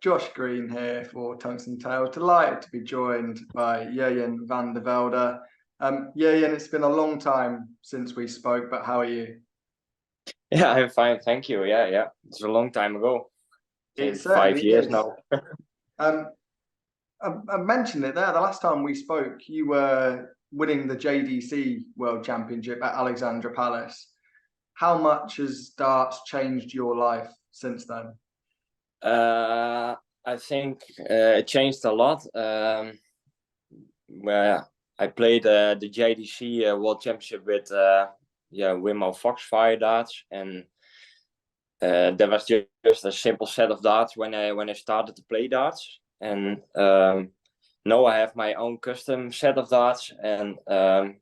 Josh Green here for Tungsten Tales. Delighted to be joined by Jurjen Van der Velde. Jurjen, it's been a long time since we spoke, but how are you? Yeah, I'm fine, thank you. Yeah. It's a long time ago. I It think 5 certainly years is. now. Um, I mentioned it there. The last time we spoke, you were winning the JDC World Championship at Alexandra Palace. How much has darts changed your life since then? I think it changed a lot. Where I played the JDC World Championship with Winmau Foxfire darts, and that was just a simple set of darts when I started to play darts. And now I have my own custom set of darts, and the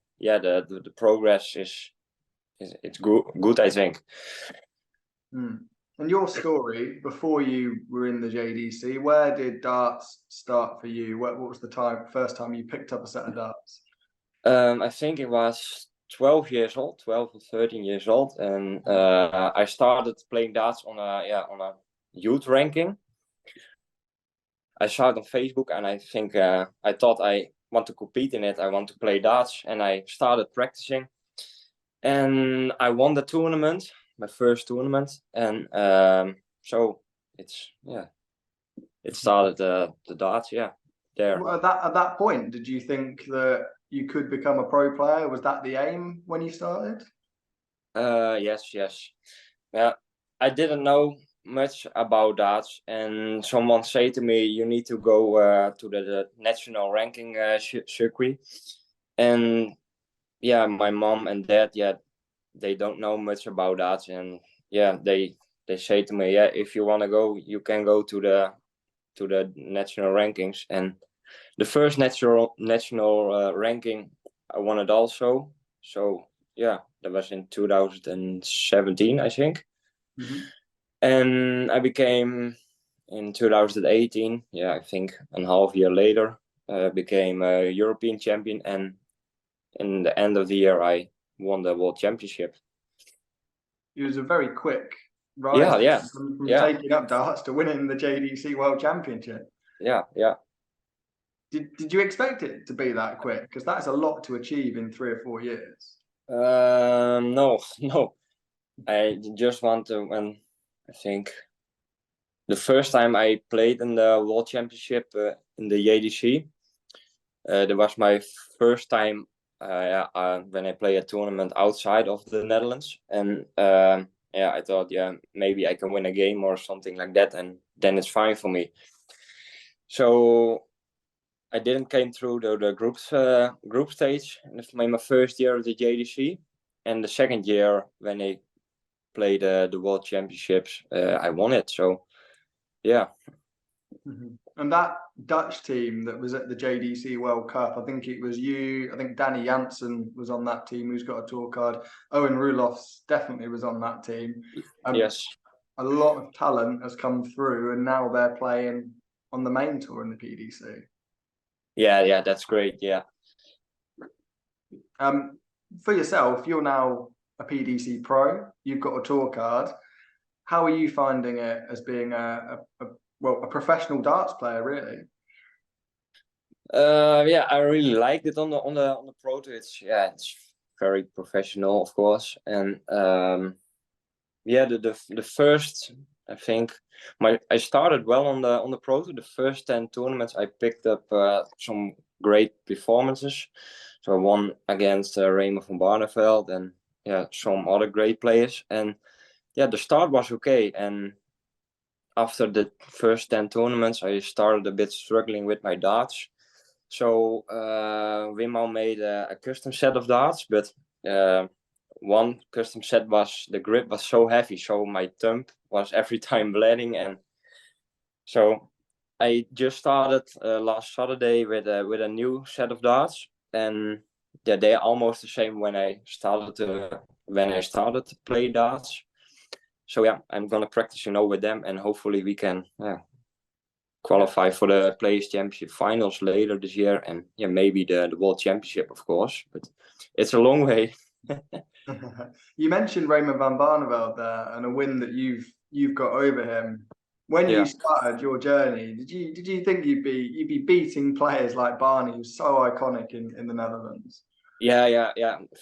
progress is it's good, I think. And your story before you were in the JDC, where did darts start for you? What was the first time you picked up a set of darts? I think it was 12 years old, 12 or 13 years old, and I started playing darts on a youth ranking. I saw it on Facebook, and I think I thought I want to compete in it. I want to play darts, and I started practicing, and I won the tournament, my first tournament, and so it started the darts, there. Well, at that point, did you think that you could become a pro player? Was that the aim when you started? Yes. Yeah, I didn't know much about darts, and someone said to me, "You need to go to the national ranking circuit." And my mom and dad, they don't know much about darts, and they say to me, if you want to go, you can go to the national rankings. And the first national ranking I won it also. So that was in 2017, I think. Mm-hmm. And I became in 2018, I think a half year later, became a European champion, and in the end of the year I won the World Championship. It was a very quick rise from taking up darts to winning the JDC World Championship. Yeah. Did you expect it to be that quick? Because that's a lot to achieve in 3 or 4 years. No. I just want to, and I think the first time I played in the World Championship in the JDC, that was my first time when I play a tournament outside of the Netherlands, and I thought maybe I can win a game or something like that, and then it's fine for me. So I didn't came through the group stage in my first year of the JDC, and the second year when I played the World Championships, I won it. So Mm-hmm. And that Dutch team that was at the JDC World Cup, I think it was you, I think Danny Jansen was on that team, who's got a tour card. Owen Roelofs definitely was on that team. Yes. A lot of talent has come through, and now they're playing on the main tour in the PDC. Yeah, that's great. Yeah. For yourself, you're now a PDC pro. You've got a tour card. How are you finding it as being a professional darts player, really? I really liked it on the pro tour. It's very professional, of course, and the first, I think I started well on the pro tour. The first 10 tournaments I picked up some great performances. So I won against Raymond Van Barneveld and some other great players, and the start was okay. And after the first 10 tournaments, I started a bit struggling with my darts. So Winmau made a custom set of darts, but one custom set the grip was so heavy, so my thumb was every time bleeding, and so I just started last Saturday with a new set of darts, and they're almost the same when I started to play darts. So I'm gonna practice with them, and hopefully we can qualify for the Players Championship finals later this year, and maybe the World Championship, of course, but it's a long way. You mentioned Raymond Van Barneveld there, and a win that you've got over him. When you Yeah. started your journey, did you think you'd be beating players like Barney, who's so iconic in the Netherlands? Yeah.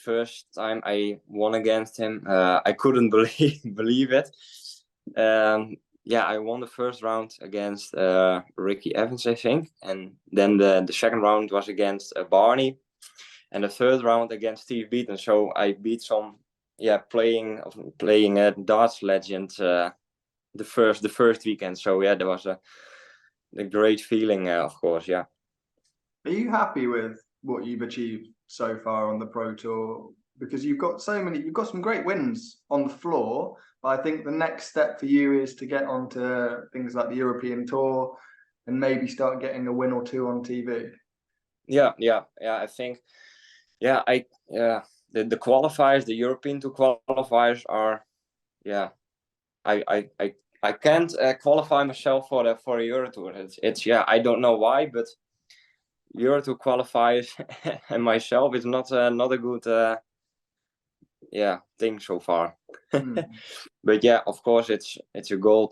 First time I won against him, I couldn't believe it. Yeah, I won the first round against Ricky Evans, I think, and then the second round was against Barney, and the third round against Steve Beaton. So I beat some, playing darts legend the first weekend. So yeah, there was a great feeling, of course. Yeah. Are you happy with what you've achieved so far on the Pro Tour? Because you've got some great wins on the floor, but I think the next step for you is to get onto things like the European Tour and maybe start getting a win or two on TV. Yeah. I think, the qualifiers, the European Tour qualifiers are, I can't qualify myself for a Euro Tour. It's I don't know why, but Euro Tour qualifiers and myself is not a good thing so far. But yeah, of course it's a goal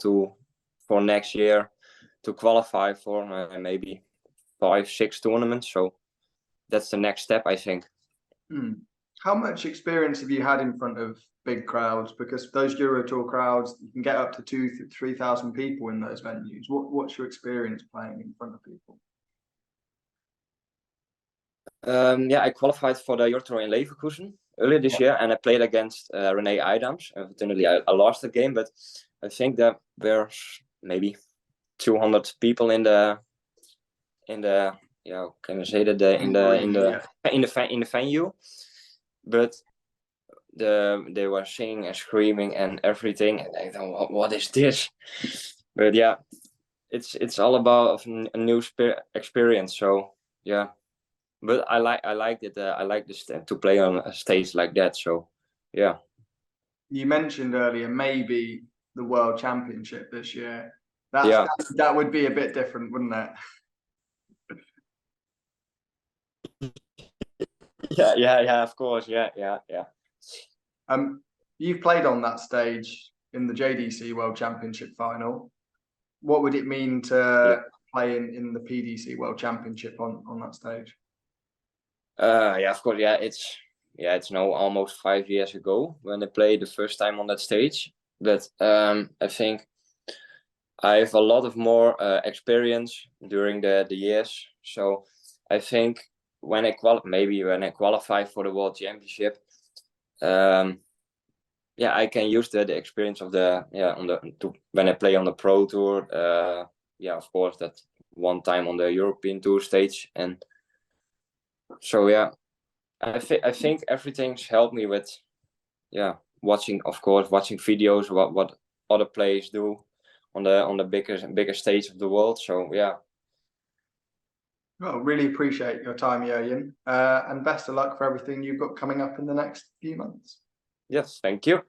for next year to qualify for maybe 5-6 tournaments. So that's the next step, I think. How much experience have you had in front of big crowds? Because those Euro Tour crowds, you can get up to 2,000-3,000 people in those venues. What's your experience playing in front of people? I qualified for the Euro Tour in Leverkusen earlier this year, and I played against René Eidams. Unfortunately, I lost the game, but I think there were maybe 200 people in the can I say that in the venue, but they were singing and screaming and everything, and I thought, what is this? But yeah, it's all about a new experience. So yeah, but I like it. I like this to play on a stage like that. So yeah. You mentioned earlier maybe the World Championship this year. Yeah. That would be a bit different, wouldn't it? Yeah, of course. Yeah. You've played on that stage in the JDC World Championship final. What would it mean to play in the PDC World Championship on that stage? Yeah, of course. It's now almost 5 years ago when I played the first time on that stage. But I think I have a lot of more experience during the years. So I think when I qualify for the World Championship, I can use the experience of when I play on the Pro Tour. Of course, that one time on the European Tour stage, and so I think everything's helped me with watching videos what other players do on the bigger stage of the world. So yeah. Well, really appreciate your time, Jurjen, and best of luck for everything you've got coming up in the next few months. Yes, thank you.